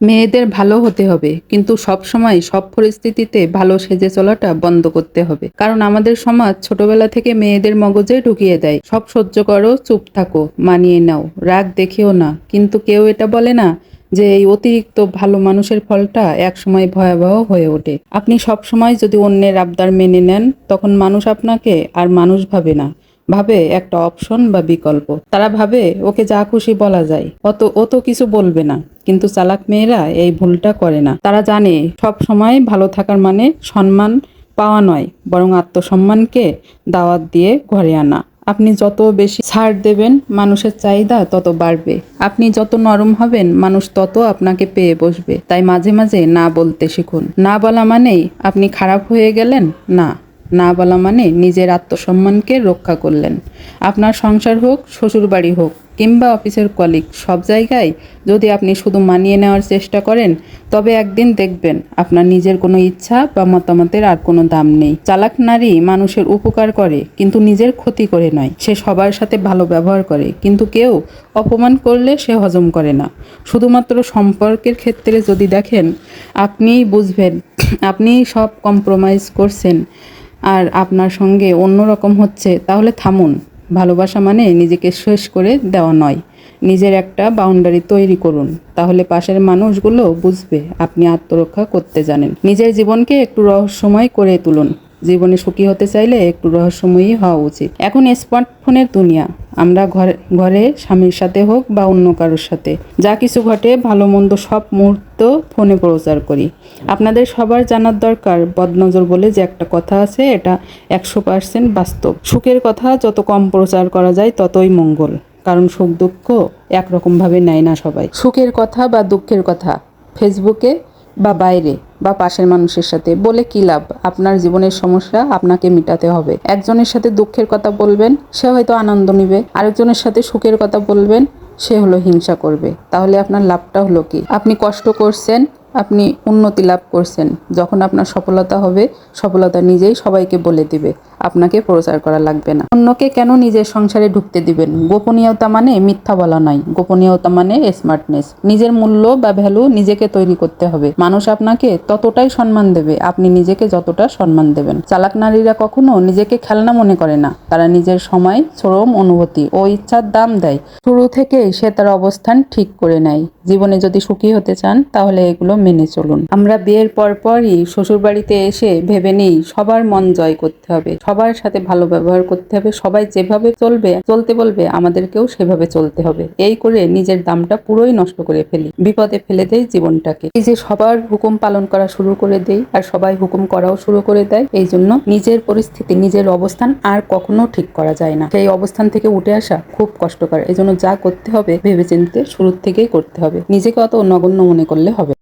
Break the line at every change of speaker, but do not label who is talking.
মেয়েদের ভালো হতে হবে, কিন্তু সব সময় সব পরিস্থিতিতে ভালো সেজে চলাটা বন্ধ করতে হবে। কারণ আমাদের সমাজ ছোটবেলা থেকে মেয়েদের মগজে ঢুকিয়ে দেয়, সব সহ্য করো, চুপ থাকো, মানিয়ে নাও, রাগ দেখিও না। কিন্তু কেউ এটা বলে না যে এই অতিরিক্ত ভালো মানুষের ফলটা একসময় ভয়াবহ হয়ে ওঠে। আপনি সব সময় যদি অন্যের আবদার মেনে নেন, তখন মানুষ আপনাকে আর মানুষ ভাবে না, ভাবে একটা অপশন বা বিকল্প। তারা ভাবে ওকে যা খুশি বলা যায়, ও তো কিছু বলবে না। কিন্তু চালাক মেয়েরা এই ভুলটা করে না। তারা জানে সব সময় ভালো থাকার মানে সম্মান পাওয়া নয়, বরং আত্মসম্মানকে দাওয়াত দিয়ে ঘরে আনা। আপনি যত বেশি ছাড় দেবেন, মানুষের চাহিদা তত বাড়বে। আপনি যত নরম হবেন, মানুষ তত আপনাকে পেয়ে বসবে। তাই মাঝে মাঝে না বলতে শিখুন। না বলা মানেই আপনি খারাপ হয়ে গেলেন না, না বলা মানে নিজের আত্মসম্মানকে রক্ষা করলেন। আপনার সংসার হোক, শ্বশুরবাড়ি হোক, কিংবা অফিসের কলিগ, সব জায়গায় যদি আপনি শুধু মানিয়ে নেওয়ার চেষ্টা করেন, তবে একদিন দেখবেন আপনার নিজের কোনো ইচ্ছা বা মতামতের আর কোনো দাম নেই। চালাক নারী মানুষের উপকার করে, কিন্তু নিজের ক্ষতি করে নয়। সে সবার সাথে ভালো ব্যবহার করে, কিন্তু কেউ অপমান করলে সে হজম করে না। শুধুমাত্র সম্পর্কের ক্ষেত্রে যদি দেখেন, আপনিই বুঝবেন আপনি সব কম্প্রোমাইজ করছেন আর আপনার সঙ্গে অন্যরকম হচ্ছে। তাহলে থামুন। ভালোবাসা মানে নিজেকে শেষ করে দেওয়া নয়, নিজের একটা বাউন্ডারি তৈরি করুন। তাহলে পাশের মানুষগুলো বুঝবে আপনি আত্মরক্ষা করতে জানেন। নিজের জীবনকে একটু রহস্যময় করে তুলুন। জীবনে সুখী হতে চাইলে একটু রহস্যময়ী হওয়া উচিত। এখন স্মার্টফোনের দুনিয়া। আমরা ঘরে ঘরে স্বামীর সাথে হোক বা অন্য কারোর সাথে যা কিছু ঘটে, ভালো মন্দ সব মুহূর্ত ফোনে প্রচার করি। আপনাদের সবার জানার দরকার, বদনজর বলে যে একটা কথা আছে, এটা 100% বাস্তব। সুখের কথা যত কম প্রচার করা যায় ততই মঙ্গল। কারণ সুখ দুঃখ একরকমভাবে নেয় না সবাই। সুখের কথা বা দুঃখের কথা ফেসবুকে বা বাইরে বা পাশের মানুষের সাথে বলে কি লাভ? আপনার জীবনের সমস্যা আপনাকে মিটাতে হবে। একজনের সাথে দুঃখের কথা বলবেন, সে হয়তো আনন্দ নিবে। আরেকজনের সাথে সুখের কথা বলবেন, সে হলো হিংসা করবে। তাহলে আপনার লাভটা হলো কি? আপনি কষ্ট করছেন, আপনি উন্নতি লাভ করছেন। যখন আপনার সফলতা হবে, সফলতা নিজেই সবাইকে বলে দিবে, আপনাকে প্রচার করা লাগবে না। অন্যকে কেন নিজের সংসারে ঢুকতে দিবেন? গোপনীয়তা মানে মিথ্যা বলা নয়, গোপনীয়তা মানে স্মার্টনেস। নিজের মূল্য বা ভ্যালু নিজেকে তৈরি করতে হবে। মানুষ আপনাকে ততটাই সম্মান দেবে আপনি নিজেকে যতটা সম্মান দেবেন। চালাক নারীরা কখনো নিজেকে খেলনা মনে করে না। তারা নিজের সময়, শ্রম, অনুভূতি ও ইচ্ছার দাম দেয়। শুরু থেকে সে তার অবস্থান ঠিক করে নেয়। জীবনে যদি সুখী হতে চান, তাহলে এগুলো মেনে চলুন। আমরা বিয়ের পরপরই শ্বশুরবাড়িতে এসে ভেবে নিই সবার মন জয় করতে হবে, সবার সাথে ভালো ব্যবহার করতে হবে, সবাই যেভাবে চলতে বলবে আমাদেরকেও সেভাবে চলতে হবে। এই করে নিজের দামটা পুরোই নষ্ট করে ফেলি, বিপদে ফেলে দেই জীবনটাকে। এই যে সবার হুকুম পালন করা শুরু করে দেই আর সবাই হুকুম করাও শুরু করে দেয়, এই জন্য নিজের পরিস্থিতি, নিজের অবস্থান আর কখনো ঠিক করা যায় না। সেই অবস্থান থেকে উঠে আসা খুব কষ্টকর। এই জন্য যা করতে হবে ভেবেচিন্তে শুরু থেকেই করতে হবে। নিজেকে অত নগণ্য মনে করলে হবে।